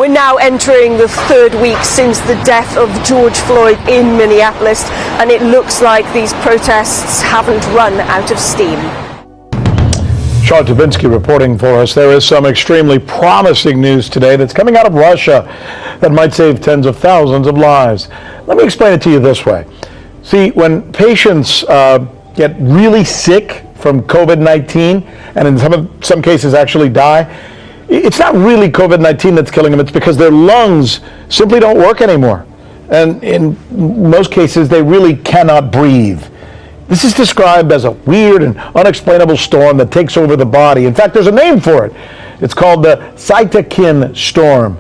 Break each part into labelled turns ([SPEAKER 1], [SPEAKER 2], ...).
[SPEAKER 1] We're now entering the third week since the death of George Floyd in Minneapolis, and it looks like these protests haven't run out of steam.
[SPEAKER 2] Sean Tavinsky reporting for us. There is some extremely promising news today that's coming out of Russia that might save tens of thousands of lives. Let me explain it to you this way. See, when patients get really sick from COVID-19, and in some cases actually die, it's not really COVID-19 that's killing them. It's because their lungs simply don't work anymore. And in most cases, they really cannot breathe. This is described as a weird and unexplainable storm that takes over the body. In fact, there's a name for it. It's called the cytokine storm.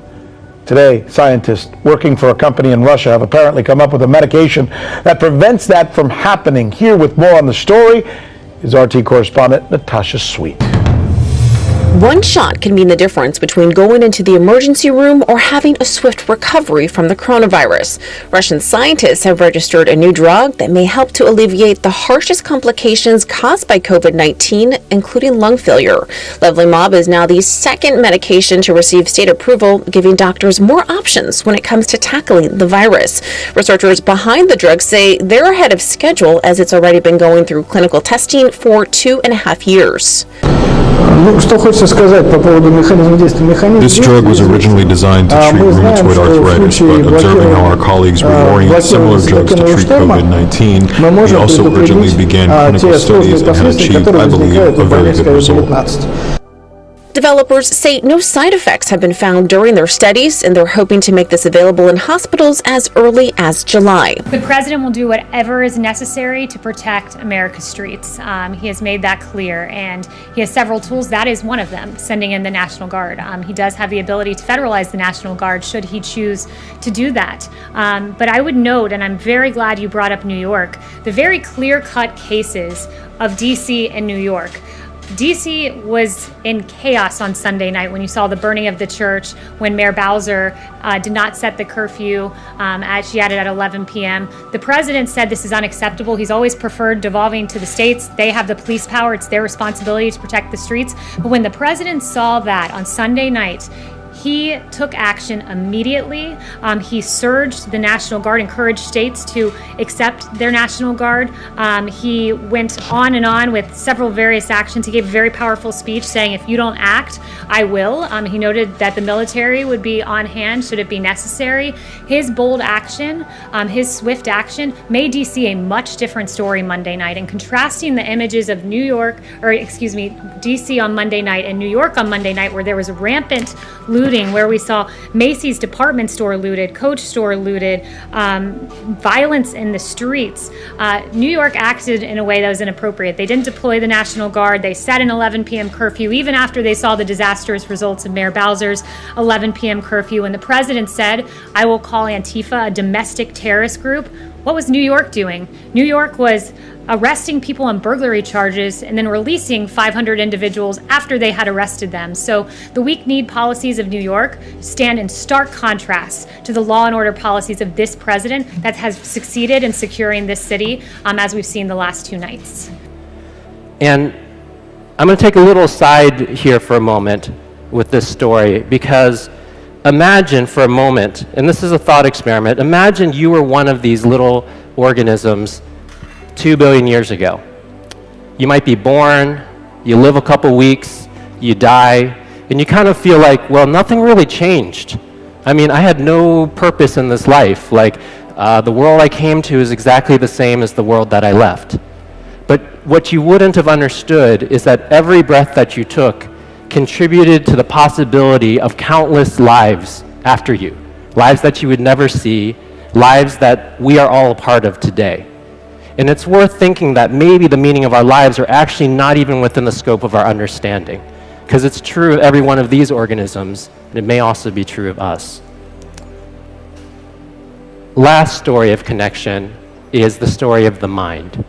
[SPEAKER 2] Today, scientists working for a company in Russia have apparently come up with a medication that prevents that from happening. Here with more on the story is RT correspondent Natasha Sweet.
[SPEAKER 3] One shot can mean the difference between going into the emergency room or having a swift recovery from the coronavirus. Russian scientists have registered a new drug that may help to alleviate the harshest complications caused by COVID-19, including lung failure. Levlimab is now the second medication to receive state approval, giving doctors more options when it comes to tackling the virus. Researchers behind the drug say they're ahead of schedule, as it's already been going through clinical testing for 2.5 years.
[SPEAKER 4] This drug was originally designed to treat rheumatoid arthritis, but observing how our colleagues were ignoring similar drugs to treat COVID-19, we also urgently began clinical studies and have achieved, I believe, a very good result.
[SPEAKER 3] Developers say no side effects have been found during their studies, and they're hoping to make this available in hospitals as early as July.
[SPEAKER 5] The president will do whatever is necessary to protect America's streets. He has made that clear, and he has several tools. That is one of them, sending in the National Guard. He does have the ability to federalize the National Guard should he choose to do that. But I would note, and I'm very glad you brought up New York, the very clear-cut cases of D.C. and New York. D.C. was in chaos on Sunday night when you saw the burning of the church, when Mayor Bowser did not set the curfew, as she had it at 11 p.m. The president said this is unacceptable. He's always preferred devolving to the states. They have the police power. It's their responsibility to protect the streets. But when the president saw that on Sunday night, he took action immediately. He surged the National Guard, encouraged states to accept their National Guard. He went on and on with several various actions. He gave a very powerful speech saying, if you don't act, I will. He noted that the military would be on hand should it be necessary. His bold action, his swift action, made D.C. a much different story Monday night. And contrasting the images of D.C. on Monday night and New York on Monday night, where there was rampant looting, where we saw Macy's department store looted, Coach store looted, violence in the streets. New York acted in a way that was inappropriate. They didn't deploy the National Guard. They set an 11 p.m. curfew, even after they saw the disastrous results of Mayor Bowser's 11 p.m. curfew. And the president said, I will call Antifa a domestic terrorist group. What was New York doing? New York was arresting people on burglary charges and then releasing 500 individuals after they had arrested them. So the weak-kneed policies of New York stand in stark contrast to the law and order policies of this president that has succeeded in securing this city, as we've seen the last two nights.
[SPEAKER 6] And I'm going to take a little aside here for a moment with this story, because imagine for a moment, and this is a thought experiment, imagine you were one of these little organisms 2 billion years ago. You might be born, you live a couple weeks, you die, and you kind of feel like, well, nothing really changed. I mean, I had no purpose in this life. Like, the world I came to is exactly the same as the world that I left. But what you wouldn't have understood is that every breath that you took contributed to the possibility of countless lives after you, lives that you would never see, lives that we are all a part of today. And it's worth thinking that maybe the meaning of our lives are actually not even within the scope of our understanding, because it's true of every one of these organisms, and it may also be true of us. Last story of connection is the story of the mind.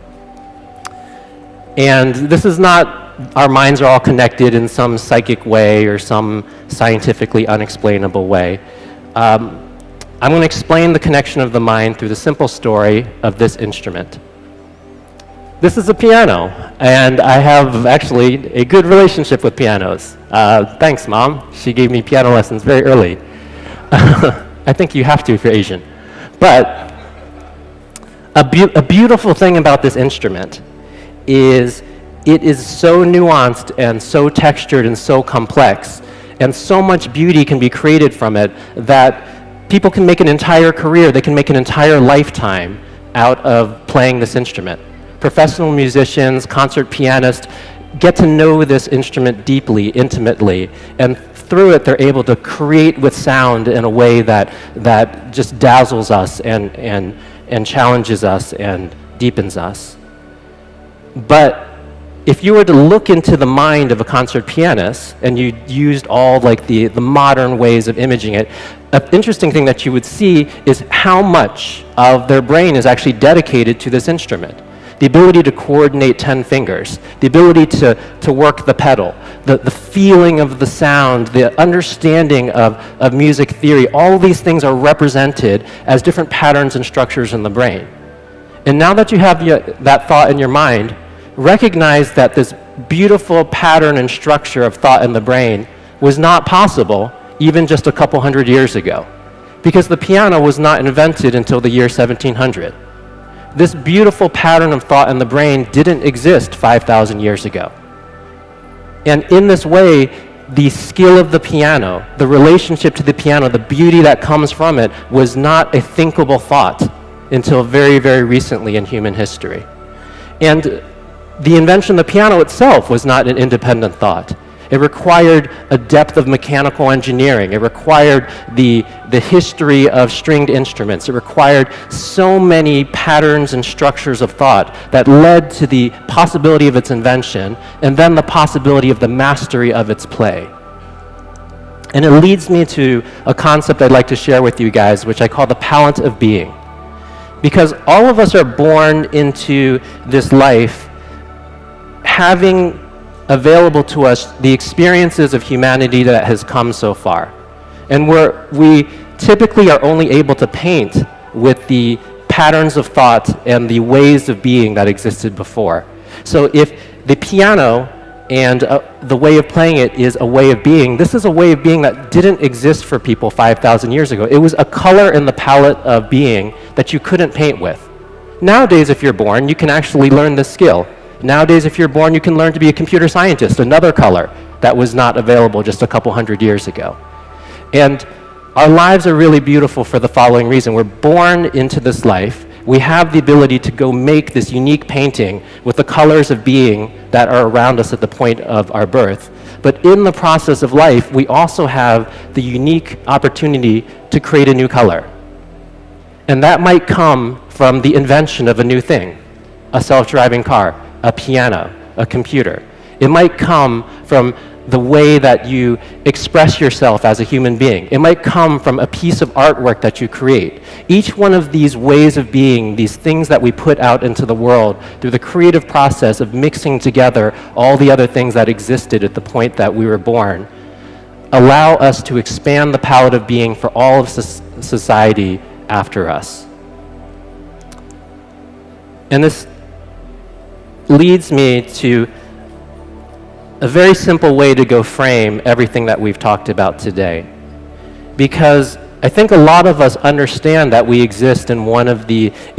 [SPEAKER 6] And this is not our minds are all connected in some psychic way or some scientifically unexplainable way. I'm going to explain the connection of the mind through the simple story of this instrument. This is a piano, and I have actually a good relationship with pianos. Thanks, Mom. She gave me piano lessons very early. I think you have to if you're Asian. But a beautiful thing about this instrument is it is so nuanced and so textured and so complex, and so much beauty can be created from it that people can make an entire career, they can make an entire lifetime out of playing this instrument. Professional musicians, concert pianists get to know this instrument deeply, intimately, and through it they're able to create with sound in a way that just dazzles us and challenges us and deepens us. But if you were to look into the mind of a concert pianist and you used all like the modern ways of imaging it, an interesting thing that you would see is how much of their brain is actually dedicated to this instrument. The ability to coordinate 10 fingers, the ability to work the pedal, the feeling of the sound, the understanding of music theory, all these things are represented as different patterns and structures in the brain. And now that you have that thought in your mind, recognize that this beautiful pattern and structure of thought in the brain was not possible even just a couple hundred years ago, because the piano was not invented until the year 1700. This beautiful pattern of thought in the brain didn't exist 5,000 years ago. And in this way, the skill of the piano, the relationship to the piano, the beauty that comes from it was not a thinkable thought until very, very recently in human history. And the invention of the piano itself was not an independent thought. It required a depth of mechanical engineering. It required the history of stringed instruments. It required so many patterns and structures of thought that led to the possibility of its invention and then the possibility of the mastery of its play. And it leads me to a concept I'd like to share with you guys, which I call the palette of being. Because all of us are born into this life having available to us the experiences of humanity that has come so far. And we typically are only able to paint with the patterns of thought and the ways of being that existed before. So if the piano and the way of playing it is a way of being, this is a way of being that didn't exist for people 5,000 years ago. It was a color in the palette of being that you couldn't paint with. Nowadays, if you're born, you can actually learn this skill. Nowadays, if you're born, you can learn to be a computer scientist, another color that was not available just a couple hundred years ago. And our lives are really beautiful for the following reason. We're born into this life. We have the ability to go make this unique painting with the colors of being that are around us at the point of our birth. But in the process of life, we also have the unique opportunity to create a new color. And that might come from the invention of a new thing, a self-driving car, a piano, a computer. It might come from the way that you express yourself as a human being. It might come from a piece of artwork that you create. Each one of these ways of being, these things that we put out into the world through the creative process of mixing together all the other things that existed at the point that we were born, allow us to expand the palette of being for all of society after us. And this leads me to a very simple way to go frame everything that we've talked about today. Because I think a lot of us understand that we exist in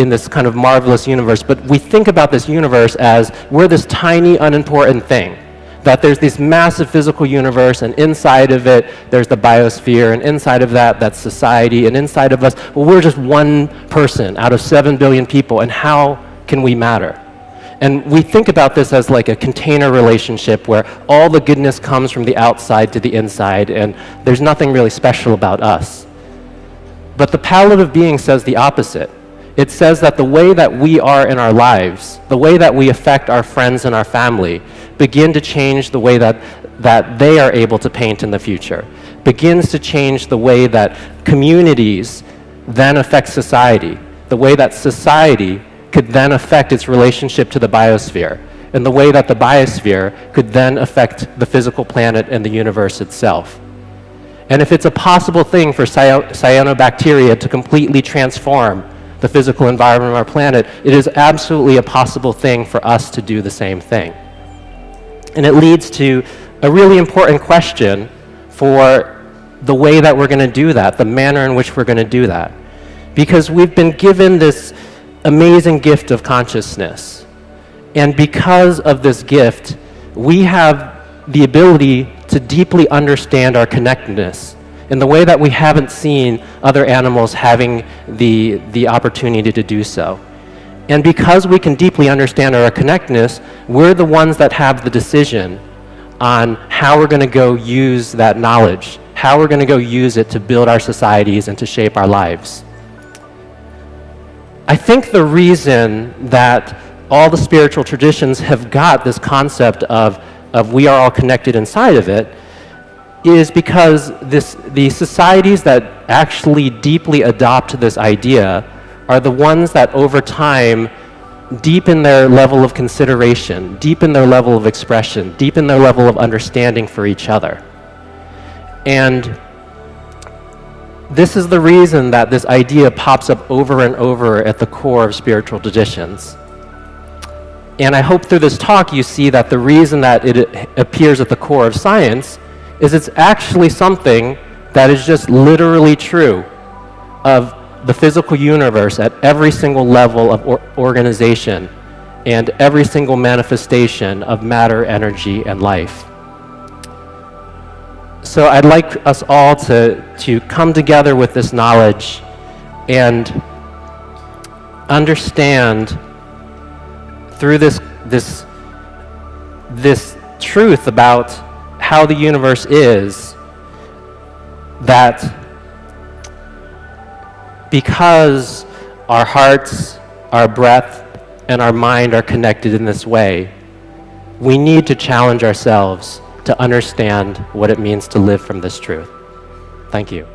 [SPEAKER 6] this kind of marvelous universe, but we think about this universe as we're this tiny, unimportant thing. That there's this massive physical universe, and inside of it, there's the biosphere, and inside of that, that's society, and inside of us, well, we're just one person out of 7 billion people, and how can we matter? And we think about this as like a container relationship where all the goodness comes from the outside to the inside, and there's nothing really special about us. But the palette of being says the opposite. It says that the way that we are in our lives, the way that we affect our friends and our family, begin to change the way that they are able to paint in the future, begins to change the way that communities then affect society, the way that society could then affect its relationship to the biosphere, and the way that the biosphere could then affect the physical planet and the universe itself. And if it's a possible thing for cyanobacteria to completely transform the physical environment of our planet, it is absolutely a possible thing for us to do the same thing. And it leads to a really important question for the way that we're going to do that, the manner in which we're going to do that. Because we've been given this amazing gift of consciousness. And because of this gift, we have the ability to deeply understand our connectedness in the way that we haven't seen other animals having the opportunity to do so. And because we can deeply understand our connectedness, we're the ones that have the decision on how we're going to go use that knowledge, how we're going to go use it to build our societies and to shape our lives. I think the reason that all the spiritual traditions have got this concept of we are all connected inside of it is because the societies that actually deeply adopt this idea are the ones that over time deepen their level of consideration, deepen their level of expression, deepen their level of understanding for each other. And this is the reason that this idea pops up over and over at the core of spiritual traditions. And I hope through this talk you see that the reason that it appears at the core of science is it's actually something that is just literally true of the physical universe at every single level of organization and every single manifestation of matter, energy, and life. So I'd like us all to come together with this knowledge and understand through this truth about how the universe is, that because our hearts, our breath, and our mind are connected in this way, we need to challenge ourselves to understand what it means to live from this truth. Thank you.